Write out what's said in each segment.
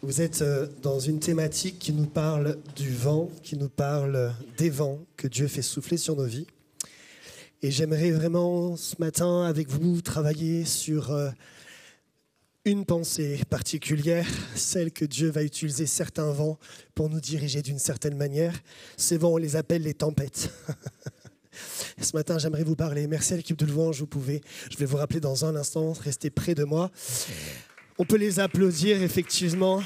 Vous êtes dans une thématique qui nous parle du vent, qui nous parle des vents que Dieu fait souffler sur nos vies. Et j'aimerais vraiment ce matin avec vous travailler sur une pensée particulière, celle que Dieu va utiliser certains vents pour nous diriger d'une certaine manière. Ces vents, on les appelle les tempêtes. Ce matin, j'aimerais vous parler. Merci à l'équipe de louange, vous pouvez. Je vais vous rappeler dans un instant, restez près de moi. On peut les applaudir, effectivement.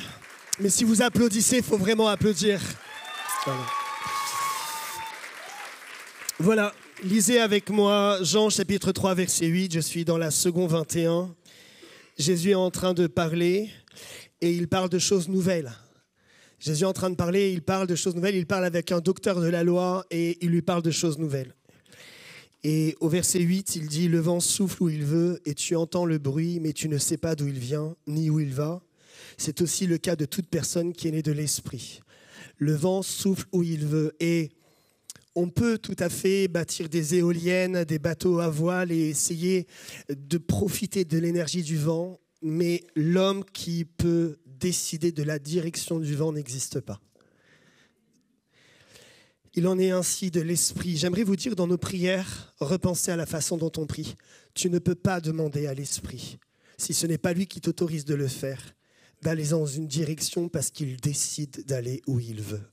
Mais si vous applaudissez, il faut vraiment applaudir. Voilà, lisez avec moi Jean chapitre 3, verset 8. Je suis dans la seconde 21. Jésus est en train de parler et il parle de choses nouvelles. Jésus est en train de parler, il parle de choses nouvelles. Il parle avec un docteur de la loi et il lui parle de choses nouvelles. Et au verset 8, il dit « Le vent souffle où il veut et tu entends le bruit, mais tu ne sais pas d'où il vient, ni où il va. C'est aussi le cas de toute personne qui est née de l'esprit. Le vent souffle où il veut. » Et on peut tout à fait bâtir des éoliennes, des bateaux à voile et essayer de profiter de l'énergie du vent, mais l'homme qui peut décider de la direction du vent n'existe pas. Il en est ainsi de l'esprit. J'aimerais vous dire dans nos prières, repensez à la façon dont on prie. Tu ne peux pas demander à l'esprit, si ce n'est pas lui qui t'autorise de le faire, d'aller dans une direction parce qu'il décide d'aller où il veut.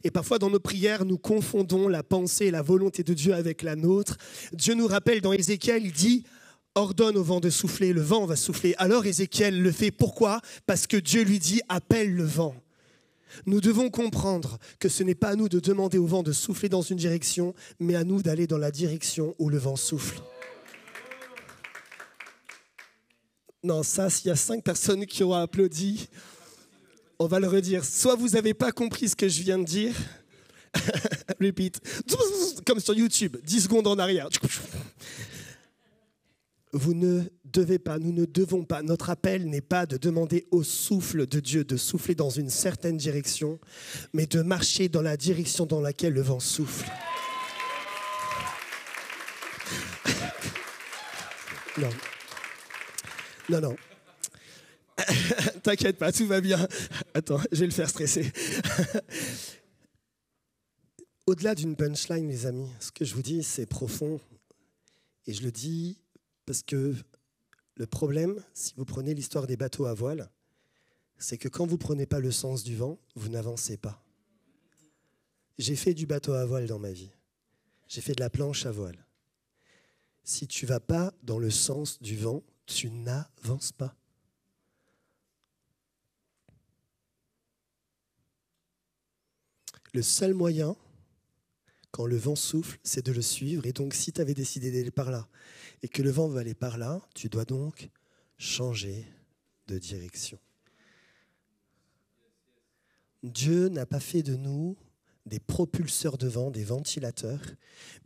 Et parfois dans nos prières, nous confondons la pensée et la volonté de Dieu avec la nôtre. Dieu nous rappelle dans Ézéchiel, il dit « Ordonne au vent de souffler, le vent va souffler ». Alors Ézéchiel le fait. Pourquoi ? Parce que Dieu lui dit « Appelle le vent ». Nous devons comprendre que ce n'est pas à nous de demander au vent de souffler dans une direction, mais à nous d'aller dans la direction où le vent souffle. Non, ça, s'il y a 5 personnes qui ont applaudi, on va le redire. Soit vous n'avez pas compris ce que je viens de dire, repeat, comme sur YouTube, 10 secondes en arrière. Vous ne devez pas, nous ne devons pas, notre appel n'est pas de demander au souffle de Dieu de souffler dans une certaine direction, mais de marcher dans la direction dans laquelle le vent souffle. Non. Non. T'inquiète pas, tout va bien. Attends, je vais le faire stresser. Au-delà d'une punchline, les amis, ce que je vous dis, c'est profond. Et je le dis parce que le problème, si vous prenez l'histoire des bateaux à voile, c'est que quand vous ne prenez pas le sens du vent, vous n'avancez pas. J'ai fait du bateau à voile dans ma vie. J'ai fait de la planche à voile. Si tu ne vas pas dans le sens du vent, tu n'avances pas. Le seul moyen, quand le vent souffle, c'est de le suivre. Et donc, si tu avais décidé d'aller par là et que le vent veut aller par là, tu dois donc changer de direction. Dieu n'a pas fait de nous des propulseurs de vent, des ventilateurs,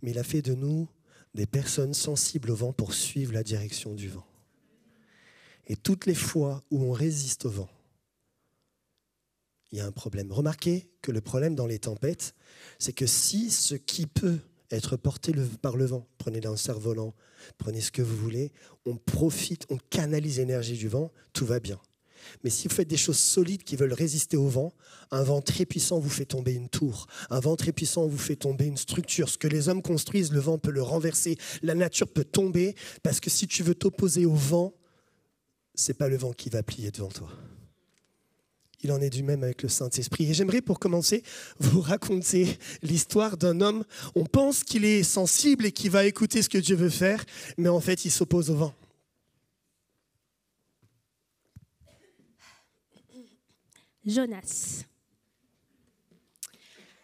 mais il a fait de nous des personnes sensibles au vent pour suivre la direction du vent. Et toutes les fois où on résiste au vent, il y a un problème. Remarquez que le problème dans les tempêtes, c'est que si ce qui peut être porté par le vent, prenez un cerf-volant, prenez ce que vous voulez, on profite, on canalise l'énergie du vent, tout va bien. Mais si vous faites des choses solides qui veulent résister au vent, un vent très puissant vous fait tomber une tour, un vent très puissant vous fait tomber une structure. Ce que les hommes construisent, le vent peut le renverser, la nature peut tomber, parce que si tu veux t'opposer au vent, ce n'est pas le vent qui va plier devant toi. Il en est du même avec le Saint-Esprit. Et j'aimerais, pour commencer, vous raconter l'histoire d'un homme. On pense qu'il est sensible et qu'il va écouter ce que Dieu veut faire, mais en fait, il s'oppose au vent. Jonas.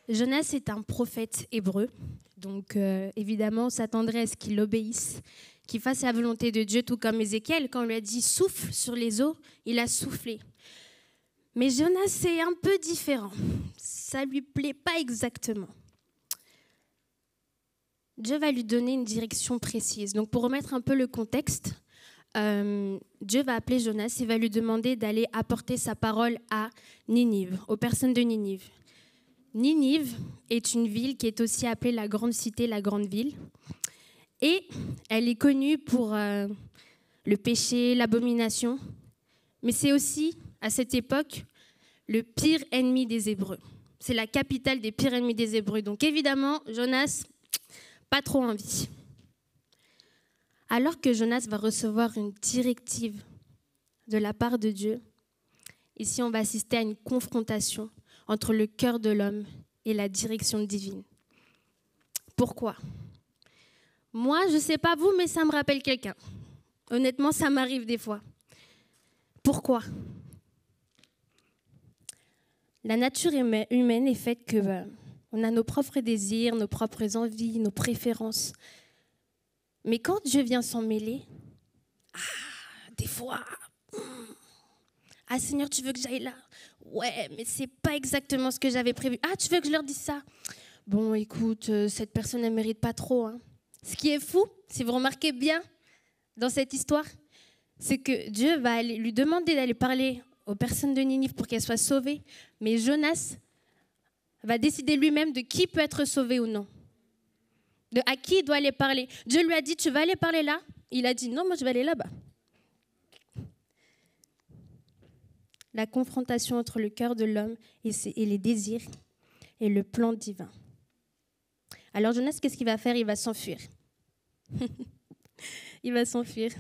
Jonas est un prophète hébreu. Donc, évidemment, on s'attendrait à ce qu'il obéisse, qu'il fasse la volonté de Dieu, tout comme Ézéchiel. Quand on lui a dit « souffle sur les eaux », il a soufflé. Mais Jonas, c'est un peu différent. Ça ne lui plaît pas exactement. Dieu va lui donner une direction précise. Donc, pour remettre un peu le contexte, Dieu va appeler Jonas et va lui demander d'aller apporter sa parole à Ninive, aux personnes de Ninive. Ninive est une ville qui est aussi appelée la grande cité, la grande ville. Et elle est connue pour le péché, l'abomination. Mais c'est aussi, à cette époque, le pire ennemi des Hébreux. C'est la capitale des pires ennemis des Hébreux. Donc évidemment, Jonas, pas trop envie. Alors que Jonas va recevoir une directive de la part de Dieu, ici on va assister à une confrontation entre le cœur de l'homme et la direction divine. Pourquoi ? Moi, je ne sais pas vous, mais ça me rappelle quelqu'un. Honnêtement, ça m'arrive des fois. Pourquoi ? La nature humaine est faite que on a nos propres désirs, nos propres envies, nos préférences. Mais quand Dieu vient s'en mêler, des fois, Seigneur, tu veux que j'aille là ? Ouais, mais c'est pas exactement ce que j'avais prévu. Tu veux que je leur dise ça ? Bon, écoute, cette personne, elle mérite pas trop. Hein. Ce qui est fou, si vous remarquez bien dans cette histoire, c'est que Dieu va lui demander d'aller parler aux personnes de Ninive pour qu'elles soient sauvées, mais Jonas va décider lui-même de qui peut être sauvé ou non, de à qui il doit aller parler. Dieu lui a dit, tu vas aller parler là ? Il a dit, non, moi je vais aller là-bas. La confrontation entre le cœur de l'homme et les désirs et le plan divin. Alors Jonas, qu'est-ce qu'il va faire ? Il va s'enfuir. Il va s'enfuir.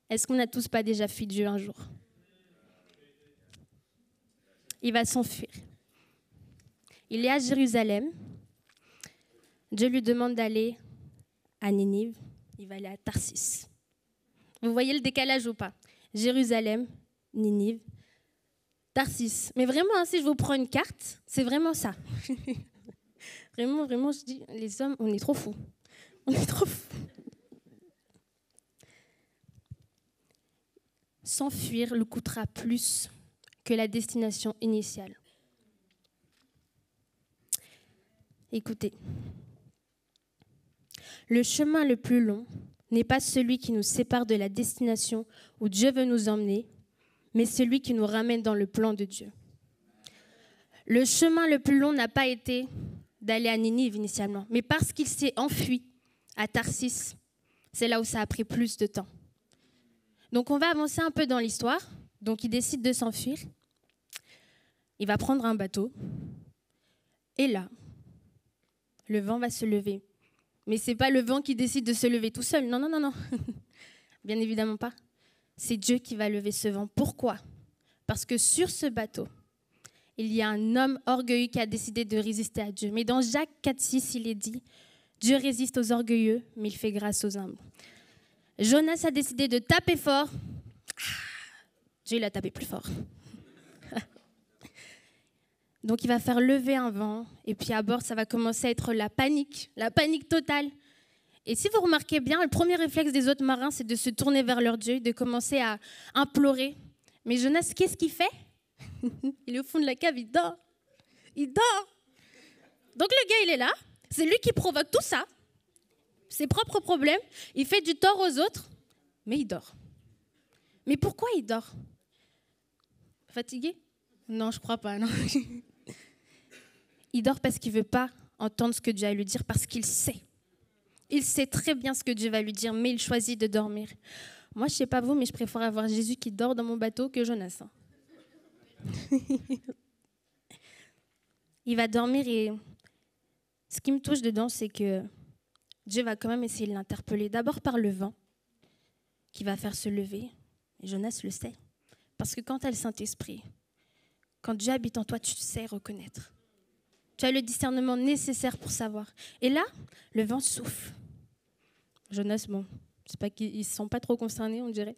Est-ce qu'on n'a tous pas déjà fui Dieu un jour ? Il va s'enfuir. Il est à Jérusalem. Dieu lui demande d'aller à Ninive. Il va aller à Tarsis. Vous voyez le décalage ou pas ? Jérusalem, Ninive, Tarsis. Mais vraiment, si je vous prends une carte, c'est vraiment ça. Vraiment, je dis, les hommes, on est trop fous. On est trop fous. S'enfuir lui coûtera plus que la destination initiale. Écoutez, le chemin le plus long n'est pas celui qui nous sépare de la destination où Dieu veut nous emmener, mais celui qui nous ramène dans le plan de Dieu. Le chemin le plus long n'a pas été d'aller à Ninive initialement, mais parce qu'il s'est enfui à Tarsis, c'est là où ça a pris plus de temps. Donc on va avancer un peu dans l'histoire. Donc il décide de s'enfuir. Il va prendre un bateau. Et là, le vent va se lever. Mais ce n'est pas le vent qui décide de se lever tout seul. Non. Bien évidemment pas. C'est Dieu qui va lever ce vent. Pourquoi ? Parce que sur ce bateau, il y a un homme orgueilleux qui a décidé de résister à Dieu. Mais dans Jacques 4,6, il est dit « Dieu résiste aux orgueilleux, mais il fait grâce aux humbles ». Jonas a décidé de taper fort. Dieu l'a tapé plus fort. Donc il va faire lever un vent et puis à bord, ça va commencer à être la panique totale. Et si vous remarquez bien, le premier réflexe des autres marins, c'est de se tourner vers leur Dieu, de commencer à implorer. Mais Jonas, qu'est-ce qu'il fait ? Il est au fond de la cave, il dort. Donc le gars, il est là, c'est lui qui provoque tout ça, ses propres problèmes, il fait du tort aux autres, mais il dort. Mais pourquoi il dort ? Fatigué ? Non, je crois pas, non. Il dort parce qu'il ne veut pas entendre ce que Dieu a à lui dire, parce qu'il sait. Il sait très bien ce que Dieu va lui dire, mais il choisit de dormir. Moi, je ne sais pas vous, mais je préfère avoir Jésus qui dort dans mon bateau que Jonas. Il va dormir et ce qui me touche dedans, c'est que Dieu va quand même essayer de l'interpeller. D'abord par le vent qui va faire se lever. Et Jonas le sait. Parce que quand tu as le Saint-Esprit, quand Dieu habite en toi, tu sais reconnaître. Tu as le discernement nécessaire pour savoir. Et là, le vent souffle. Jonas, bon, c'est pas qu'ils ne se sont pas trop concernés, on dirait.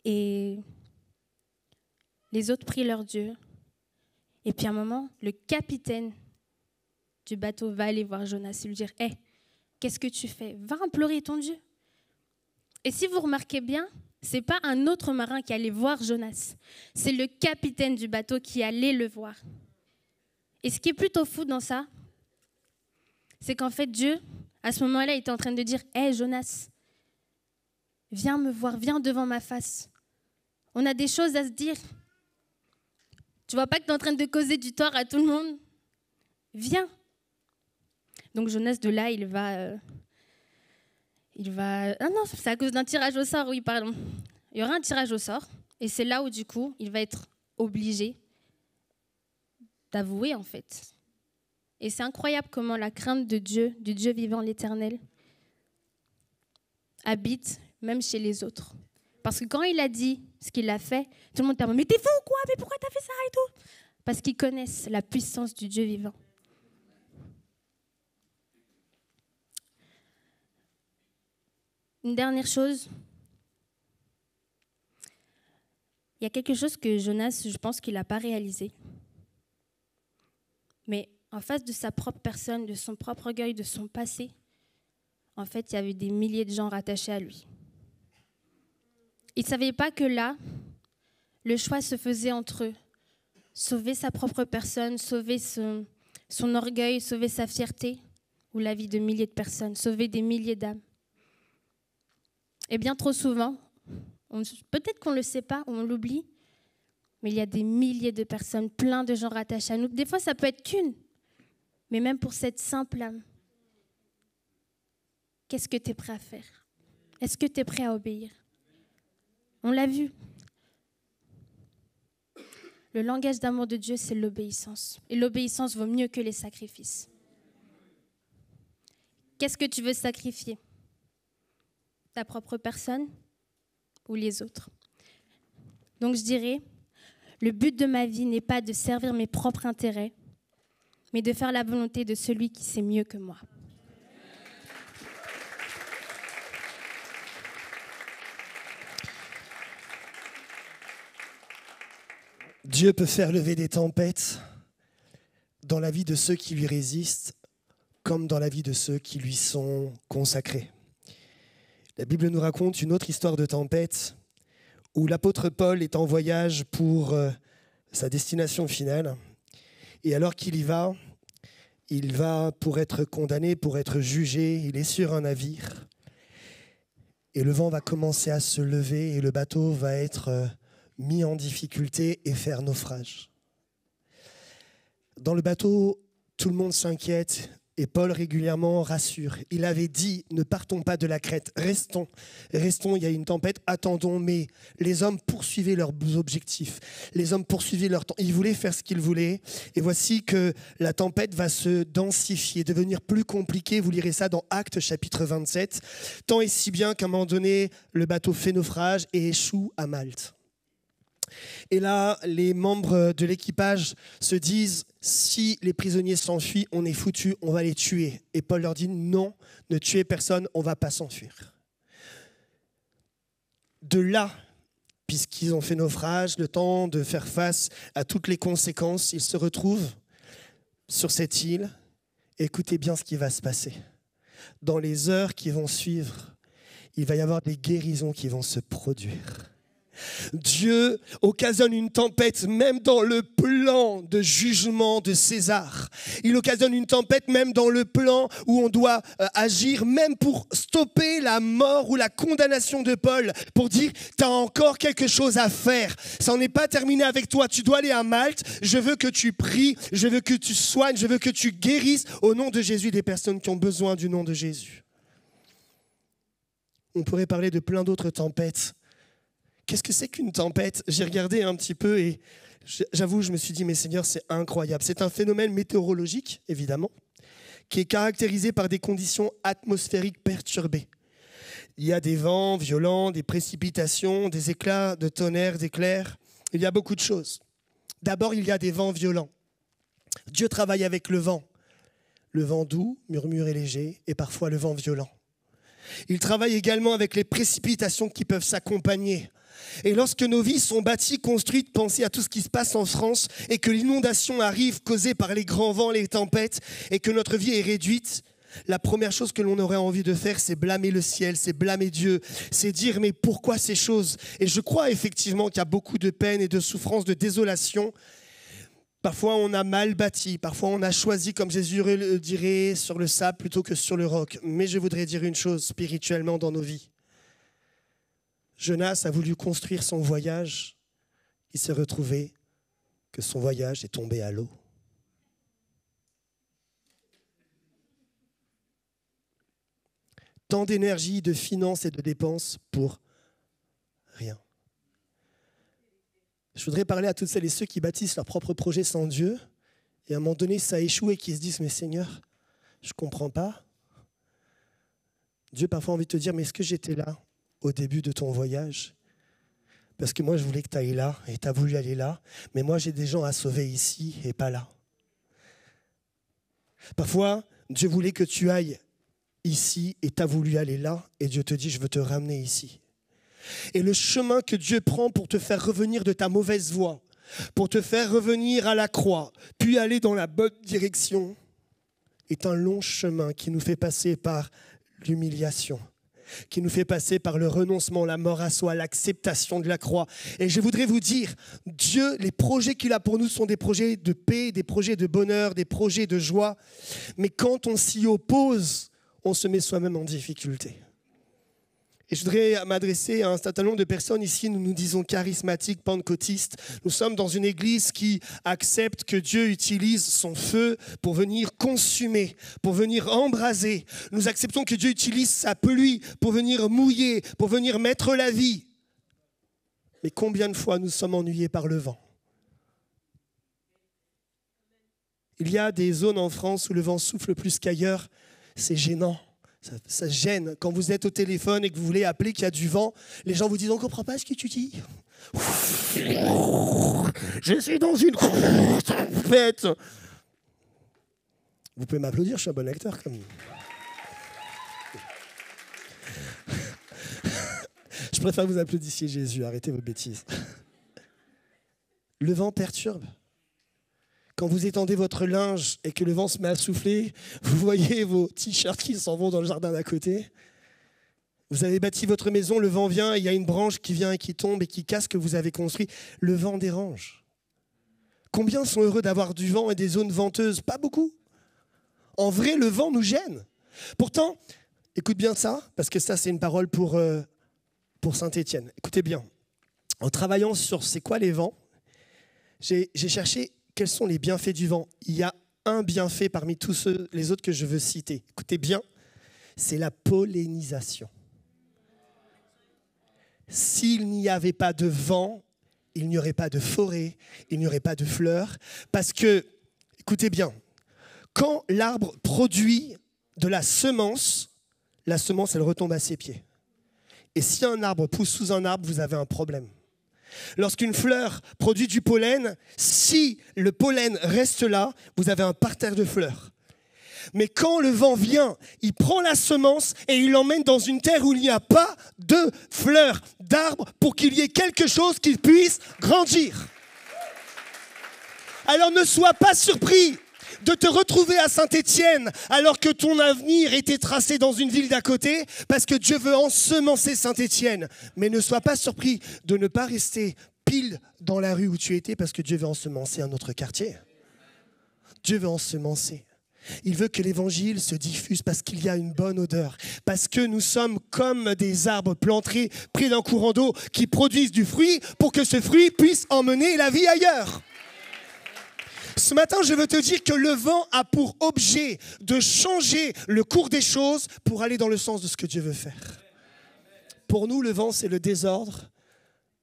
Et les autres prient leur Dieu. Et puis à un moment, le capitaine du bateau va aller voir Jonas et lui dire « Hey, qu'est-ce que tu fais ? Va implorer ton Dieu. » Et si vous remarquez bien, ce n'est pas un autre marin qui allait voir Jonas. C'est le capitaine du bateau qui allait le voir. Et ce qui est plutôt fou dans ça, c'est qu'en fait Dieu, à ce moment-là, il était en train de dire « Hey Jonas, viens me voir, viens devant ma face. On a des choses à se dire. Tu vois pas que tu es en train de causer du tort à tout le monde ? Viens. » Donc Jonas, de là, il va... Ah non, c'est à cause d'un tirage au sort, oui, pardon. Il y aura un tirage au sort, et c'est là où, du coup, il va être obligé d'avouer en fait. Et c'est incroyable comment la crainte de Dieu, du Dieu vivant, l'Éternel, habite même chez les autres. Parce que quand il a dit ce qu'il a fait, tout le monde t'a dit « Mais t'es fou ou quoi? Mais pourquoi t'as fait ça et tout ?» Parce qu'ils connaissent la puissance du Dieu vivant. Une dernière chose. Il y a quelque chose que Jonas, je pense qu'il n'a pas réalisé. Mais en face de sa propre personne, de son propre orgueil, de son passé, en fait, il y avait des milliers de gens rattachés à lui. Il ne savait pas que là, le choix se faisait entre eux. Sauver sa propre personne, sauver son orgueil, sauver sa fierté, ou la vie de milliers de personnes, sauver des milliers d'âmes. Et bien trop souvent, peut-être qu'on ne le sait pas, ou on l'oublie, mais il y a des milliers de personnes, plein de gens rattachés à nous. Des fois, ça peut être qu'une, mais même pour cette simple âme, qu'est-ce que tu es prêt à faire? Est-ce que tu es prêt à obéir? On l'a vu. Le langage d'amour de Dieu, c'est l'obéissance. Et l'obéissance vaut mieux que les sacrifices. Qu'est-ce que tu veux sacrifier? Ta propre personne ou les autres? Donc je dirais, le but de ma vie n'est pas de servir mes propres intérêts, mais de faire la volonté de celui qui sait mieux que moi. Dieu peut faire lever des tempêtes dans la vie de ceux qui lui résistent, comme dans la vie de ceux qui lui sont consacrés. La Bible nous raconte une autre histoire de tempête où l'apôtre Paul est en voyage pour sa destination finale. Et alors qu'il y va, il va pour être condamné, pour être jugé. Il est sur un navire. Et le vent va commencer à se lever et le bateau va être mis en difficulté et faire naufrage. Dans le bateau, tout le monde s'inquiète et Paul régulièrement rassure. Il avait dit, ne partons pas de la Crète, restons, il y a une tempête, attendons. Mais les hommes poursuivaient leurs objectifs, les hommes poursuivaient leur temps. Ils voulaient faire ce qu'ils voulaient et voici que la tempête va se densifier, devenir plus compliquée. Vous lirez ça dans Actes chapitre 27. Tant et si bien qu'à un moment donné, le bateau fait naufrage et échoue à Malte. Et là, les membres de l'équipage se disent, si les prisonniers s'enfuient, on est foutus, on va les tuer. Et Paul leur dit, non, ne tuez personne, on ne va pas s'enfuir. De là, puisqu'ils ont fait naufrage, le temps de faire face à toutes les conséquences, ils se retrouvent sur cette île. Écoutez bien ce qui va se passer. Dans les heures qui vont suivre, il va y avoir des guérisons qui vont se produire. Dieu occasionne une tempête même dans le plan de jugement de César. Il occasionne une tempête même dans le plan où on doit agir, même pour stopper la mort ou la condamnation de Paul, pour dire, tu as encore quelque chose à faire. Ça n'en est pas terminé avec toi. Tu dois aller à Malte. Je veux que tu pries, je veux que tu soignes, je veux que tu guérisses au nom de Jésus des personnes qui ont besoin du nom de Jésus. On pourrait parler de plein d'autres tempêtes. Qu'est-ce que c'est qu'une tempête? J'ai regardé un petit peu et j'avoue, je me suis dit, mais Seigneur, c'est incroyable. C'est un phénomène météorologique, évidemment, qui est caractérisé par des conditions atmosphériques perturbées. Il y a des vents violents, des précipitations, des éclats de tonnerre, d'éclairs. Il y a beaucoup de choses. D'abord, il y a des vents violents. Dieu travaille avec le vent doux, murmuré léger, et parfois le vent violent. Il travaille également avec les précipitations qui peuvent s'accompagner. Et lorsque nos vies sont bâties, construites, pensez à tout ce qui se passe en France et que l'inondation arrive causée par les grands vents, les tempêtes et que notre vie est réduite, la première chose que l'on aurait envie de faire, c'est blâmer le ciel, c'est blâmer Dieu, c'est dire mais pourquoi ces choses? Et je crois effectivement qu'il y a beaucoup de peine et de souffrance, de désolation. Parfois on a mal bâti, parfois on a choisi, comme Jésus le dirait, sur le sable plutôt que sur le roc. Mais je voudrais dire une chose spirituellement dans nos vies. Jonas a voulu construire son voyage, il s'est retrouvé que son voyage est tombé à l'eau. Tant d'énergie, de finances et de dépenses pour rien. Je voudrais parler à toutes celles et ceux qui bâtissent leur propre projet sans Dieu, et à un moment donné, ça échoue et qui se disent, mais Seigneur, je ne comprends pas. Dieu parfois a envie de te dire, mais est-ce que j'étais là au début de ton voyage ? Parce que moi, je voulais que tu ailles là, et tu as voulu aller là, mais moi, j'ai des gens à sauver ici et pas là. Parfois, Dieu voulait que tu ailles ici et tu as voulu aller là, et Dieu te dit, je veux te ramener ici. Et le chemin que Dieu prend pour te faire revenir de ta mauvaise voie, pour te faire revenir à la croix, puis aller dans la bonne direction, est un long chemin qui nous fait passer par l'humiliation, qui nous fait passer par le renoncement, la mort à soi, l'acceptation de la croix. Et je voudrais vous dire, Dieu, les projets qu'il a pour nous sont des projets de paix, des projets de bonheur, des projets de joie. Mais quand on s'y oppose, on se met soi-même en difficulté. Et je voudrais m'adresser à un certain nombre de personnes ici, nous nous disons charismatiques, pentecôtistes. Nous sommes dans une église qui accepte que Dieu utilise son feu pour venir consumer, pour venir embraser. Nous acceptons que Dieu utilise sa pluie pour venir mouiller, pour venir mettre la vie. Mais combien de fois nous sommes ennuyés par le vent ? Il y a des zones en France où le vent souffle plus qu'ailleurs. C'est gênant. Ça gêne. Quand vous êtes au téléphone et que vous voulez appeler qu'il y a du vent, les gens vous disent « On ne comprend pas ce que tu dis. » Je suis dans une fête. Vous pouvez m'applaudir, je suis un bon acteur. Comme... Je préfère que vous applaudissiez Jésus. Arrêtez vos bêtises. Le vent perturbe. Quand vous étendez votre linge et que le vent se met à souffler, vous voyez vos t-shirts qui s'en vont dans le jardin d'à côté. Vous avez bâti votre maison, le vent vient, et il y a une branche qui vient et qui tombe et qui casse ce que vous avez construit. Le vent dérange. Combien sont heureux d'avoir du vent et des zones venteuses ? Pas beaucoup. En vrai, le vent nous gêne. Pourtant, écoute bien ça, parce que ça, c'est une parole pour Saint-Étienne. Écoutez bien. En travaillant sur c'est quoi les vents, j'ai cherché quels sont les bienfaits du vent. Il y a un bienfait parmi tous les autres que je veux citer. Écoutez bien, c'est la pollinisation. S'il n'y avait pas de vent, il n'y aurait pas de forêt, il n'y aurait pas de fleurs. Parce que, écoutez bien, quand l'arbre produit de la semence, elle retombe à ses pieds. Et si un arbre pousse sous un arbre, vous avez un problème. Lorsqu'une fleur produit du pollen, si le pollen reste là, vous avez un parterre de fleurs. Mais quand le vent vient, il prend la semence et il l'emmène dans une terre où il n'y a pas de fleurs, d'arbres, pour qu'il y ait quelque chose qui puisse grandir. Alors ne sois pas surpris de te retrouver à Saint-Étienne alors que ton avenir était tracé dans une ville d'à côté, parce que Dieu veut ensemencer Saint-Étienne. Mais ne sois pas surpris de ne pas rester pile dans la rue où tu étais, parce que Dieu veut ensemencer un autre quartier. Dieu veut ensemencer. Il veut que l'évangile se diffuse parce qu'il y a une bonne odeur, parce que nous sommes comme des arbres plantés près d'un courant d'eau qui produisent du fruit pour que ce fruit puisse emmener la vie ailleurs. Ce matin, je veux te dire que le vent a pour objet de changer le cours des choses pour aller dans le sens de ce que Dieu veut faire. Pour nous, le vent, c'est le désordre,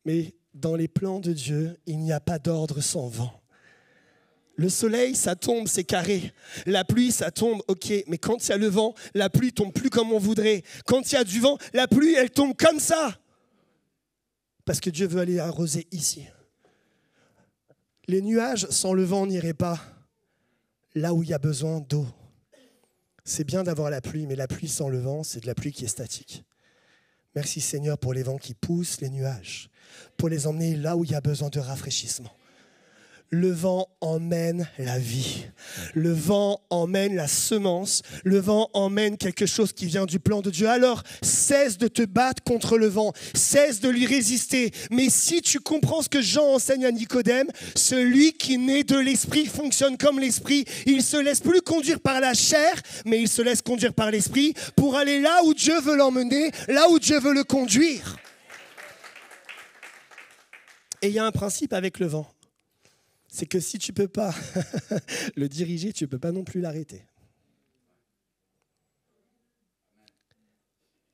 mais dans les plans de Dieu, il n'y a pas d'ordre sans vent. Le soleil, ça tombe, c'est carré. La pluie, ça tombe, ok. Mais quand il y a le vent, la pluie tombe plus comme on voudrait. Quand il y a du vent, la pluie, elle tombe comme ça. Parce que Dieu veut aller arroser ici. Les nuages sans le vent n'iraient pas là où il y a besoin d'eau. C'est bien d'avoir la pluie, mais la pluie sans le vent, c'est de la pluie qui est statique. Merci Seigneur pour les vents qui poussent les nuages, pour les emmener là où il y a besoin de rafraîchissement. Le vent emmène la vie. Le vent emmène la semence. Le vent emmène quelque chose qui vient du plan de Dieu. Alors, cesse de te battre contre le vent. Cesse de lui résister. Mais si tu comprends ce que Jean enseigne à Nicodème, celui qui naît de l'esprit fonctionne comme l'esprit. Il ne se laisse plus conduire par la chair, mais il se laisse conduire par l'esprit pour aller là où Dieu veut l'emmener, là où Dieu veut le conduire. Et il y a un principe avec le vent. C'est que si tu ne peux pas le diriger, tu ne peux pas non plus l'arrêter.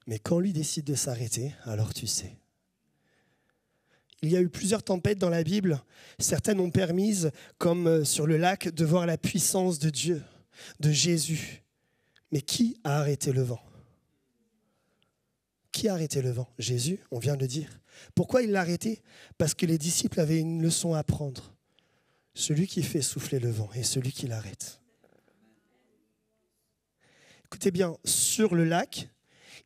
Mais quand lui décide de s'arrêter, alors tu sais. Il y a eu plusieurs tempêtes dans la Bible. Certaines ont permis, comme sur le lac, de voir la puissance de Dieu, de Jésus. Mais qui a arrêté le vent? Qui a arrêté le vent? Jésus, on vient de le dire. Pourquoi il l'a arrêté? Parce que les disciples avaient une leçon à apprendre. Celui qui fait souffler le vent et celui qui l'arrête. Écoutez bien, sur le lac,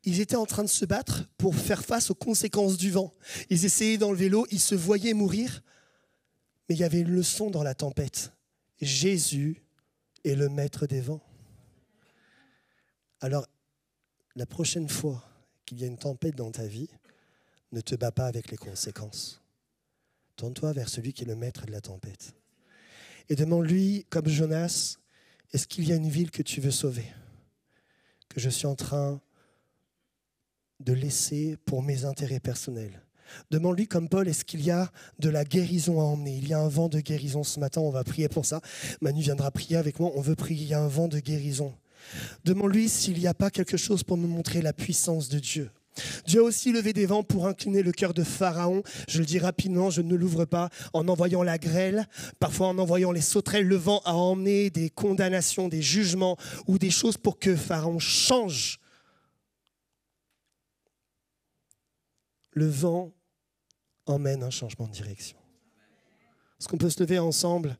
ils étaient en train de se battre pour faire face aux conséquences du vent. Ils essayaient d'enlever l'eau, ils se voyaient mourir, mais il y avait une leçon dans la tempête. Jésus est le maître des vents. Alors, la prochaine fois qu'il y a une tempête dans ta vie, ne te bats pas avec les conséquences. Tourne-toi vers celui qui est le maître de la tempête. Et demande-lui, comme Jonas, est-ce qu'il y a une ville que tu veux sauver? Que je suis en train de laisser pour mes intérêts personnels. Demande-lui comme Paul, est-ce qu'il y a de la guérison à emmener? Il y a un vent de guérison ce matin, on va prier pour ça. Manu viendra prier avec moi, on veut prier, il y a un vent de guérison. Demande-lui s'il n'y a pas quelque chose pour me montrer la puissance de Dieu. Dieu a aussi levé des vents pour incliner le cœur de Pharaon. Je le dis rapidement, je ne l'ouvre pas. En envoyant la grêle, parfois en envoyant les sauterelles, le vent a emmené des condamnations, des jugements ou des choses pour que Pharaon change. Le vent emmène un changement de direction. Est-ce qu'on peut se lever ensemble?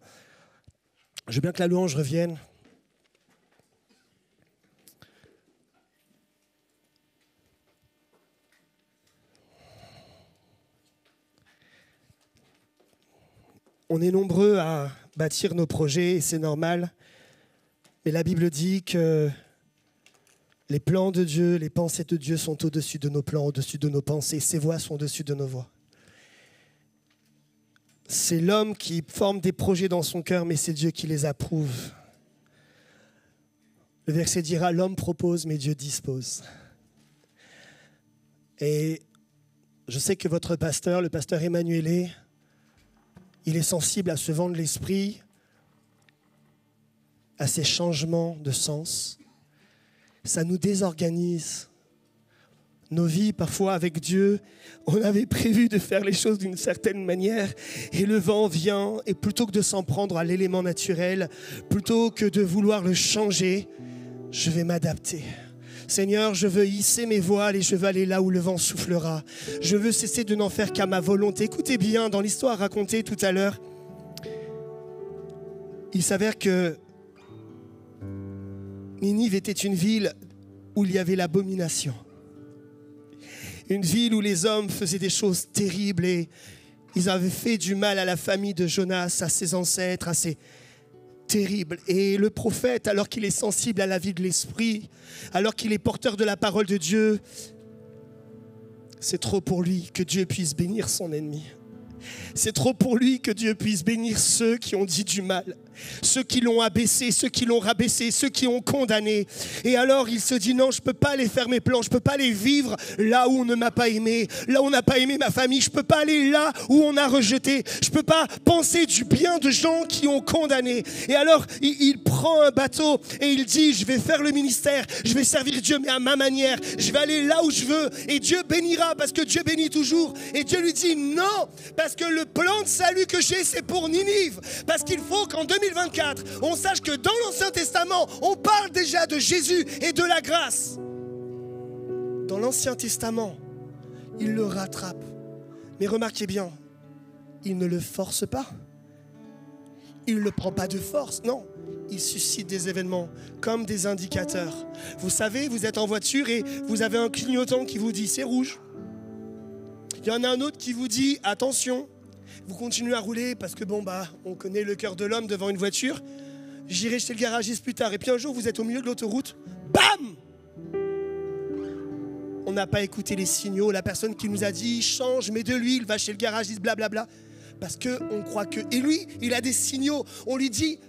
Je veux bien que la louange revienne. On est nombreux à bâtir nos projets et c'est normal. Mais la Bible dit que les plans de Dieu, les pensées de Dieu sont au-dessus de nos plans, au-dessus de nos pensées. Ses voies sont au-dessus de nos voies. C'est l'homme qui forme des projets dans son cœur, mais c'est Dieu qui les approuve. Le verset dira, l'homme propose, mais Dieu dispose. Et je sais que votre pasteur, le pasteur Emmanuel, il est sensible à ce vent de l'esprit, à ces changements de sens. Ça nous désorganise. Nos vies, parfois avec Dieu, on avait prévu de faire les choses d'une certaine manière et le vent vient et plutôt que de s'en prendre à l'élément naturel, plutôt que de vouloir le changer, je vais m'adapter. Seigneur, je veux hisser mes voiles et je veux aller là où le vent soufflera. Je veux cesser de n'en faire qu'à ma volonté. Écoutez bien, dans l'histoire racontée tout à l'heure, il s'avère que Ninive était une ville où il y avait l'abomination. Une ville où les hommes faisaient des choses terribles et ils avaient fait du mal à la famille de Jonas, à ses ancêtres, à ses... terrible. Et le prophète, alors qu'il est sensible à la vie de l'esprit, alors qu'il est porteur de la parole de Dieu, c'est trop pour lui que Dieu puisse bénir son ennemi. C'est trop pour lui que Dieu puisse bénir ceux qui ont dit du mal, ceux qui l'ont abaissé, ceux qui l'ont rabaissé, ceux qui ont condamné. Et alors il se dit non, je ne peux pas aller faire mes plans, je ne peux pas aller vivre là où on ne m'a pas aimé, là où on n'a pas aimé ma famille, je ne peux pas aller là où on a rejeté, je ne peux pas penser du bien de gens qui ont condamné. Et alors il prend un bateau et il dit je vais faire le ministère, je vais servir Dieu mais à ma manière, je vais aller là où je veux et Dieu bénira parce que Dieu bénit toujours. Et Dieu lui dit non, parce que le plan de salut que j'ai, c'est pour Ninive. Parce qu'il faut qu'en 2024, on sache que dans l'Ancien Testament, on parle déjà de Jésus et de la grâce. Dans l'Ancien Testament, il le rattrape. Mais remarquez bien, il ne le force pas. Il ne le prend pas de force, non. Il suscite des événements comme des indicateurs. Vous savez, vous êtes en voiture et vous avez un clignotant qui vous dit c'est rouge. Il y en a un autre qui vous dit attention. Vous continuez à rouler parce que on connaît le cœur de l'homme devant une voiture. J'irai chez le garagiste plus tard. Et puis un jour, vous êtes au milieu de l'autoroute. Bam! On n'a pas écouté les signaux. La personne qui nous a dit change, mets de l'huile, va chez le garagiste, blablabla. Parce qu'on croit que... Et lui, il a des signaux. On lui dit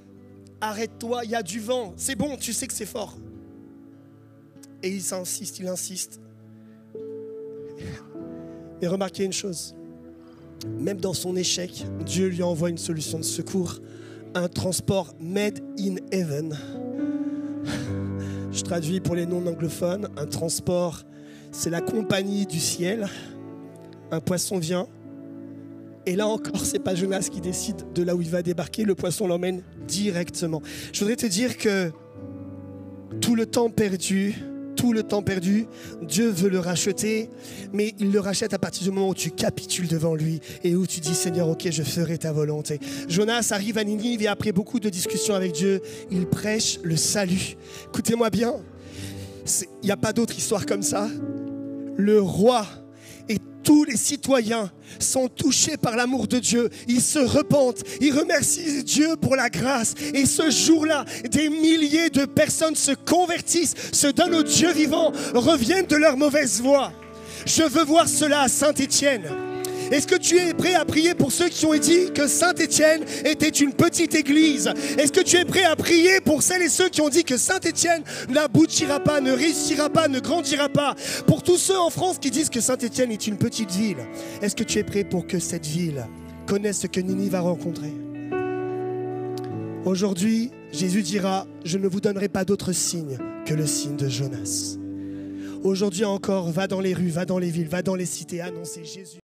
arrête-toi, il y a du vent. C'est bon, tu sais que c'est fort. Et il insiste. Mais remarquez une chose. Même dans son échec, Dieu lui envoie une solution de secours, un transport made in heaven. Je traduis pour les non-anglophones, un transport, c'est la compagnie du ciel. Un poisson vient, Et là encore, c'est pas Jonas qui décide de là où il va débarquer, le poisson l'emmène directement. Je voudrais te dire que tout le temps perdu, Dieu veut le racheter, mais il le rachète à partir du moment où tu capitules devant lui et où tu dis Seigneur, ok, je ferai ta volonté. Jonas arrive à Ninive et après beaucoup de discussions avec Dieu, il prêche le salut. Écoutez-moi bien, il n'y a pas d'autre histoire comme ça. Le roi et tous les citoyens sont touchés par l'amour de Dieu. Ils se repentent, ils remercient Dieu pour la grâce. Et ce jour-là, des milliers de personnes se convertissent, se donnent au Dieu vivant, reviennent de leur mauvaise voie. Je veux voir cela à Saint-Étienne. Est-ce que tu es prêt à prier pour ceux qui ont dit que Saint-Étienne était une petite église? Est-ce que tu es prêt à prier pour celles et ceux qui ont dit que Saint-Étienne n'aboutira pas, ne réussira pas, ne grandira pas? Pour tous ceux en France qui disent que Saint-Étienne est une petite ville, est-ce que tu es prêt pour que cette ville connaisse ce que Ninive a rencontré? Aujourd'hui, Jésus dira, je ne vous donnerai pas d'autre signe que le signe de Jonas. Aujourd'hui encore, va dans les rues, va dans les villes, va dans les cités, annoncer Jésus.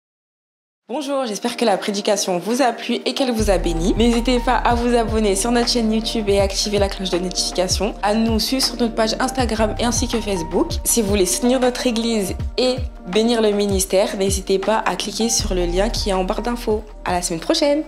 Bonjour, j'espère que la prédication vous a plu et qu'elle vous a béni. N'hésitez pas à vous abonner sur notre chaîne YouTube et activer la cloche de notification, à nous suivre sur notre page Instagram ainsi que Facebook. Si vous voulez soutenir notre église et bénir le ministère, n'hésitez pas à cliquer sur le lien qui est en barre d'infos. À la semaine prochaine!